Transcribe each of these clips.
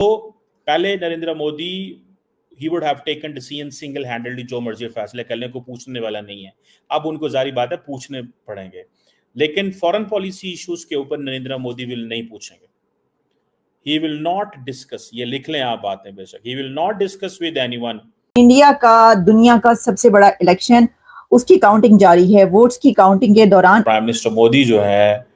तो पहले Narendra Modi he would have taken decision single handedly, जो मर्जी फैसले करने को पूछने वाला नहीं है। अब उनको जारी बात है पूछने पड़ेंगे, लेकिन फॉरेन पॉलिसी इश्यूज के ऊपर नरेंद्र मोदी विल नहीं पूछेंगे। ही विल नॉट डिस्कस, ये लिख लें आप बातें बेशक, he will not discuss with anyone. India का दुनिया का सबसे बड़ा इलेक्शन, उसकी काउंटिंग जारी है। वोट्स की काउंटिंग के दौरान प्राइम मिनिस्टर मोदी जो है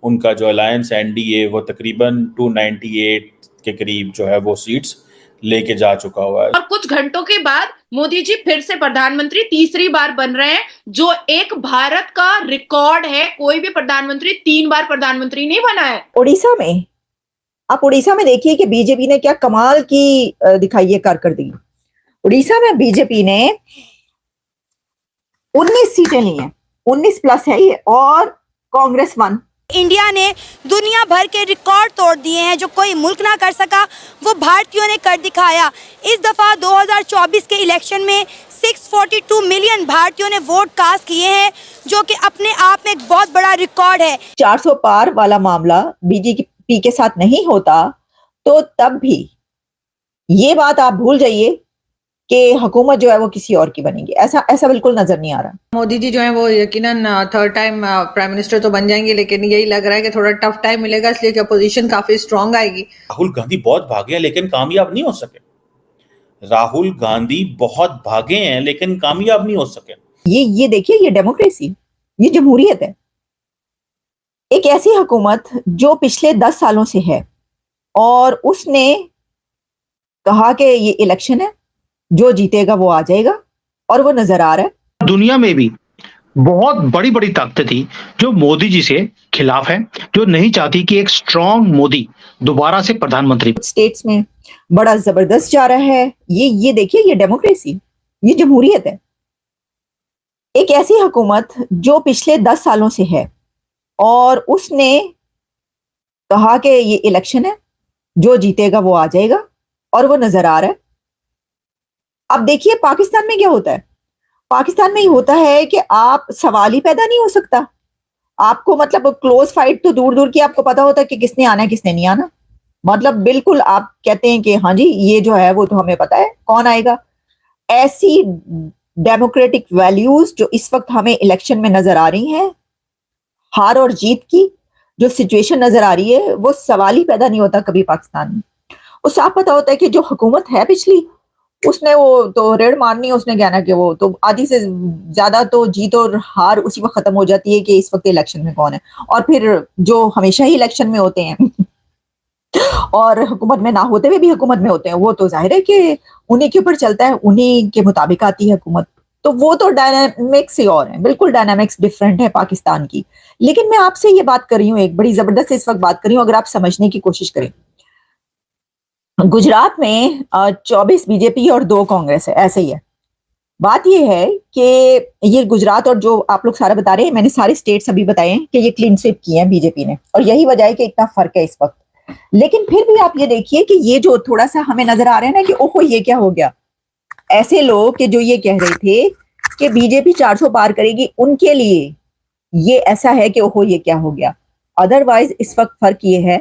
उनका जो अलायंस एनडीए वो तकरीबन 298 के करीब जो है वो सीट्स लेके जा चुका हुआ है। और कुछ घंटों के बाद मोदी जी फिर से प्रधानमंत्री तीसरी बार बन रहे हैं, जो एक भारत का रिकॉर्ड है। कोई भी प्रधानमंत्री 3 बार प्रधानमंत्री नहीं बना है। उड़ीसा में, आप उड़ीसा में देखिए कि बीजेपी ने क्या कमाल की दिखाई है कारकर्दगी। उड़ीसा में बीजेपी ने 19 सीटें ली हैं, 19 प्लस है ये, और कांग्रेस 1। इंडिया ने दुनिया भर के रिकॉर्ड तोड़ दिए हैं, जो कोई मुल्क ना कर सका वो भारतीयों ने कर दिखाया। इस दफा 2024 के इलेक्शन में 642 मिलियन भारतीयों ने वोट कास्ट किए हैं, जो कि अपने आप में एक बहुत बड़ा रिकॉर्ड है। 400 पार वाला मामला बीजेपी के साथ नहीं होता तो तब भी ये बात आप भूल जाइए कि हुकूमत जो है वो किसी और की बनेगी। ऐसा बिल्कुल नजर नहीं आ रहा। मोदी जी जो है वो यकीनन थर्ड टाइम प्राइम मिनिस्टर तो बन जाएंगे, लेकिन यही लग रहा है कि थोड़ा टफ टाइम मिलेगा, इसलिए कि अपोजिशन काफी स्ट्रांग आएगी। राहुल गांधी बहुत भागे हैं लेकिन कामयाब नहीं हो सके। राहुल गांधी बहुत भागे हैं लेकिन कामयाब नहीं हो सके। ये देखिए, ये डेमोक्रेसी, ये जमहूरियत है। एक ऐसी हुकूमत जो पिछले 10 सालों से है और उसने कहा कि ये इलेक्शन है, जो जीतेगा वो आ जाएगा, और वो नजर आ रहा है। दुनिया में भी बहुत बड़ी बड़ी ताकतें थी जो मोदी जी से खिलाफ है, जो नहीं चाहती कि एक स्ट्रांग मोदी दोबारा से प्रधानमंत्री। स्टेट्स में बड़ा जबरदस्त जा रहा है। ये देखिए, ये डेमोक्रेसी, ये जमहूरियत है। एक ऐसी हुकूमत जो पिछले 10 सालों से है और उसने कहा कि ये इलेक्शन है, जो जीतेगा वो आ जाएगा, और वो नजर आ रहा है। अब देखिए पाकिस्तान में क्या होता है। पाकिस्तान में ये होता है कि आप सवाल ही पैदा नहीं हो सकता। आपको मतलब क्लोज फाइट तो दूर दूर की, आपको पता होता है कि किसने आना है किसने नहीं आना। मतलब बिल्कुल आप कहते हैं कि हाँ जी ये जो है वो तो हमें पता है कौन आएगा। ऐसी डेमोक्रेटिक वैल्यूज जो इस वक्त हमें इलेक्शन में नजर आ रही हैं, हार और जीत की जो सिचुएशन नजर आ रही है, वो सवाल ही पैदा नहीं होता कभी पाकिस्तान में। वो साफ पता होता है कि जो हुकूमत है पिछली, उसने वो तो रेड मारनी है, उसने कहना कि वो तो आधी से ज्यादा तो जीत और हार उसी वक्त खत्म हो जाती है कि इस वक्त इलेक्शन में कौन है। और फिर जो हमेशा ही इलेक्शन में होते हैं और हुकूमत में ना होते हुए भी हुकूमत में होते हैं, वो तो जाहिर है कि उन्हीं के ऊपर चलता है, उन्हीं के मुताबिक आती है हुकूमत। तो वो तो डायनामिक्स ही और है, बिल्कुल डायनामिक्स डिफरेंट है पाकिस्तान की। लेकिन मैं आपसे ये बात कर रही हूँ, एक बड़ी जबरदस्त इस वक्त बात कर रही हूँ, अगर आप समझने की कोशिश करें। गुजरात में 24 बीजेपी और 2 कांग्रेस है, ऐसे ही है। बात ये है कि ये गुजरात और जो आप लोग सारा बता रहे हैं, मैंने सारे स्टेट्स अभी बताए हैं कि ये क्लीन स्वीप किए हैं बीजेपी ने, और यही वजह है कि इतना फर्क है इस वक्त। लेकिन फिर भी आप ये देखिए कि ये जो थोड़ा सा हमें नजर आ रहा है ना कि ओहो ये क्या हो गया। ऐसे लोग कि जो ये कह रहे थे कि बीजेपी 400 पार करेगी, उनके लिए ये ऐसा है कि ओहो ये क्या हो गया। अदरवाइज इस वक्त फर्क ये है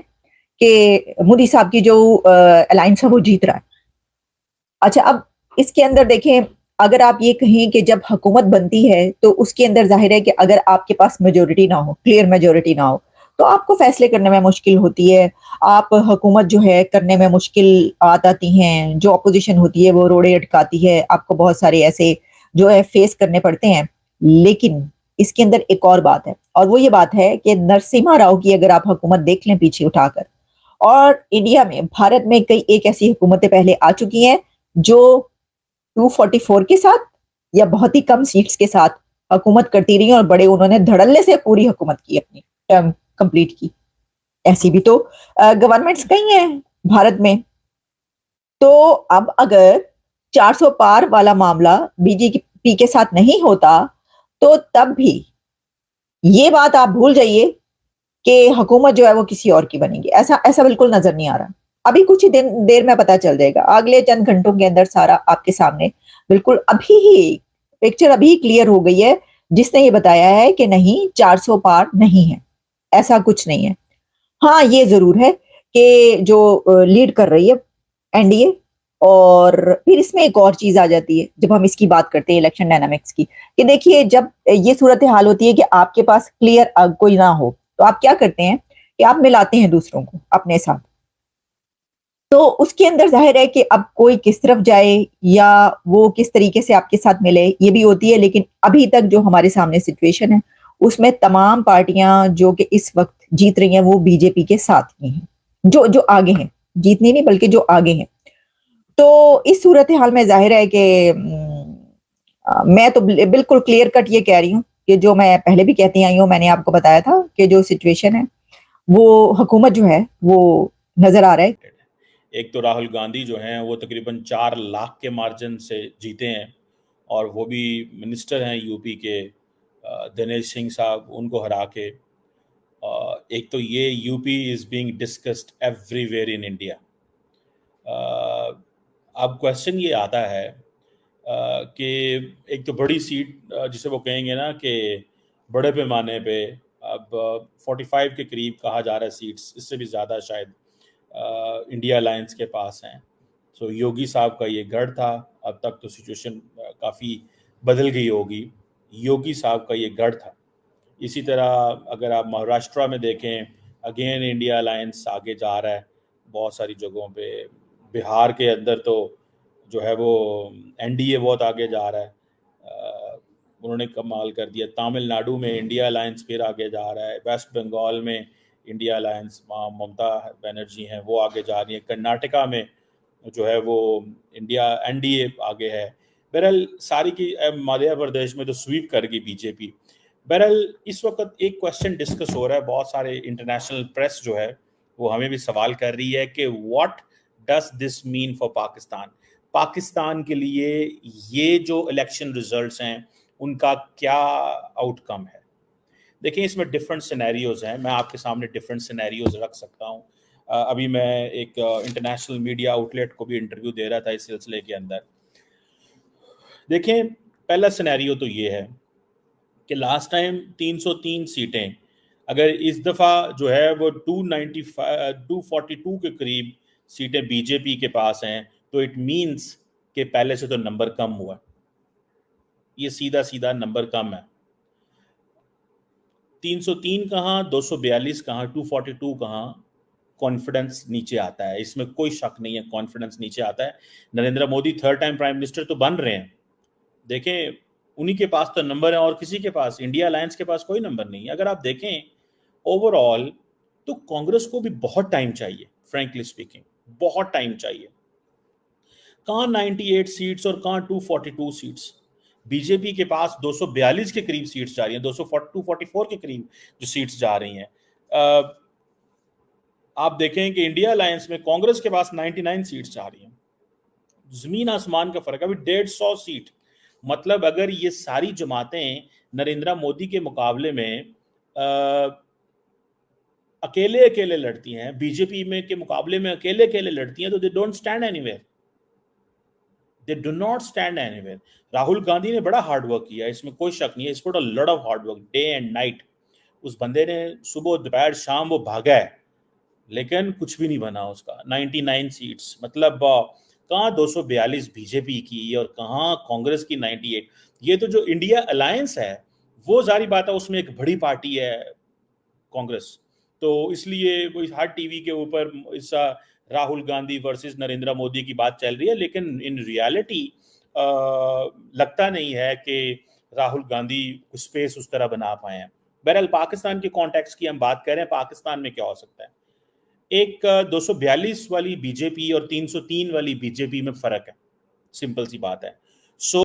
कि मोदी साहब की जो अलायंस है वो जीत रहा है। अच्छा, अब इसके अंदर देखें, अगर आप ये कहें कि जब हुकूमत बनती है तो उसके अंदर जाहिर है कि अगर आपके पास मेजोरिटी ना हो, क्लियर मेजोरिटी ना हो, तो आपको फैसले करने में मुश्किल होती है। आप हुकूमत जो है करने में मुश्किल आती हैं, जो अपोजिशन होती है वो रोड़े अटकाती है, आपको बहुत सारे ऐसे जो है फेस करने पड़ते हैं। लेकिन इसके अंदर एक और बात है, और वो ये बात है कि नरसिम्हा राव की अगर आप हुकूमत देख लें पीछे उठाकर, और इंडिया में, भारत में कई एक ऐसी हुकूमतें पहले आ चुकी हैं जो 244 के साथ या बहुत ही कम सीट्स के साथ हुकूमत करती रही, और बड़े उन्होंने धड़ल्ले से पूरी हुकूमत की, अपनी टर्म कंप्लीट की। ऐसी भी तो गवर्नमेंट्स कई हैं भारत में। तो अब अगर 400 पार वाला मामला बीजेपी के साथ नहीं होता तो तब भी ये बात आप भूल जाइए कि हुकूमत जो है वो किसी और की बनेगी। ऐसा बिल्कुल नजर नहीं आ रहा। अभी कुछ ही देर में पता चल जाएगा, अगले चंद घंटों के अंदर सारा आपके सामने बिल्कुल अभी ही पिक्चर अभी क्लियर हो गई है, जिसने ये बताया है कि नहीं 400 पार नहीं है, ऐसा कुछ नहीं है। हाँ ये जरूर है के जो लीड कर रही है एनडीए। और फिर इसमें एक और चीज आ जाती है जब हम इसकी बात करते हैं इलेक्शन डायनामिक्स की, कि देखिए जब ये सूरत हाल होती है कि आपके पास क्लियर कोई ना हो, तो आप क्या करते हैं कि आप मिलाते हैं दूसरों को अपने साथ। तो उसके अंदर जाहिर है कि अब कोई किस तरफ जाए या वो किस तरीके से आपके साथ मिले, ये भी होती है। लेकिन अभी तक जो हमारे सामने सिचुएशन है उसमें तमाम पार्टियां जो कि इस वक्त जीत रही हैं वो बीजेपी के साथ ही हैं, जो जो आगे हैं, जीतने नहीं बल्कि जो आगे हैं। तो इस सूरत हाल में जाहिर है कि मैं तो बिल्कुल क्लियर कट ये कह रही हूँ कि जो मैं पहले भी कहती आई हूँ, मैंने आपको बताया था कि जो सिचुएशन है वो हुकूमत जो है वो नजर आ रहा है। एक तो राहुल गांधी जो हैं वो तकरीबन 4 लाख के मार्जिन से जीते हैं, और वो भी मिनिस्टर हैं यूपी के, दिनेश सिंह साहब, उनको हरा के। एक तो ये UP is being discussed everywhere in India. अब क्वेश्चन ये आता है कि एक तो बड़ी सीट जिसे वो कहेंगे ना कि बड़े पैमाने पे, अब 45 के करीब कहा जा रहा है सीट्स, इससे भी ज़्यादा शायद इंडिया अलायंस के पास हैं। सो योगी साहब का ये गढ़ था, अब तक तो सिचुएशन काफ़ी बदल गई होगी। योगी साहब का ये गढ़ था। इसी तरह अगर आप महाराष्ट्र में देखें, अगेन इंडिया अलायंस आगे जा रहा है बहुत सारी जगहों पे। बिहार के अंदर तो जो है वो एनडीए बहुत आगे जा रहा है, उन्होंने कमाल कर दिया। तमिलनाडु में इंडिया अलायंस फिर आगे जा रहा है। वेस्ट बंगाल में इंडिया अलायंस, ममता बनर्जी हैं, वो आगे जा रही है। कर्नाटका में जो है वो इंडिया एनडीए आगे है। बहरहाल सारी की मध्य प्रदेश में तो स्वीप कर गई बीजेपी। बहरहाल इस वक्त एक क्वेश्चन डिस्कस हो रहा है, बहुत सारे इंटरनेशनल प्रेस जो है वो हमें भी सवाल कर रही है कि what does this mean for Pakistan. Pakistan के लिए ये जो इलेक्शन रिजल्ट्स हैं उनका क्या आउटकम है। देखिए इसमें डिफरेंट सिनेरियोज हैं, मैं आपके सामने डिफरेंट सिनेरियोज रख सकता हूँ। अभी मैं एक इंटरनेशनल मीडिया आउटलेट को भी इंटरव्यू दे रहा था इस सिलसिले के अंदर। देखें पहला सिनेरियो तो ये है कि लास्ट टाइम 303 सीटें, अगर इस दफ़ा जो है वो 242 के करीब सीटें बीजेपी के पास हैं, तो इट मीन्स कि पहले से तो नंबर कम हुआ। ये सीधा सीधा नंबर कम है। 303 कहाँ, 242 कहाँ, 242 कहाँ, कॉन्फिडेंस नीचे आता है, इसमें कोई शक नहीं है, कॉन्फिडेंस नीचे आता है। Narendra Modi 3rd time prime minister तो बन रहे हैं। देखें उन्हीं के पास तो नंबर है और किसी के पास, इंडिया अलायंस के पास कोई नंबर नहीं है। अगर आप देखें ओवरऑल तो कांग्रेस को भी बहुत टाइम चाहिए, फ्रैंकली स्पीकिंग बहुत टाइम चाहिए। कहाँ 98 सीट्स और कहाँ 242 सीट्स। बीजेपी के पास 242 के करीब सीट्स जा रही हैं, 244 के करीब जो सीट्स जा रही हैं। आप देखें कि इंडिया अलायंस में कांग्रेस के पास 99 सीट्स जा रही हैं, जमीन आसमान का फर्क है। अभी 150 सीट, मतलब अगर ये सारी जमातें नरेंद्र मोदी के मुकाबले में अकेले अकेले लड़ती हैं, बीजेपी में के मुकाबले में अकेले अकेले लड़ती हैं, तो they don't stand anywhere, they do not stand anywhere. Rahul Gandhi ने बड़ा हार्ड वर्क किया, इसमें कोई शक नहीं है, इसको lot of hard work, day and night. उस बंदे ने सुबह दोपहर शाम वो भागा है, लेकिन कुछ भी नहीं बना उसका। 99 सीट्स, मतलब कहाँ 242 बीजेपी की और कहाँ कांग्रेस की 98। ये तो जो इंडिया अलायंस है वो जारी बात है, उसमें एक बड़ी पार्टी है कांग्रेस, तो इसलिए वो हर टीवी के ऊपर इस राहुल गांधी वर्सेस नरेंद्र मोदी की बात चल रही है, लेकिन इन रियलिटी लगता नहीं है कि राहुल गांधी स्पेस उस तरह बना पाए हैं। बहरहाल पाकिस्तान के कॉन्टेक्स्ट की हम बात करें, पाकिस्तान में क्या हो सकता है। एक 242 वाली बीजेपी और 303 वाली बीजेपी में फर्क है, सिंपल सी बात है। सो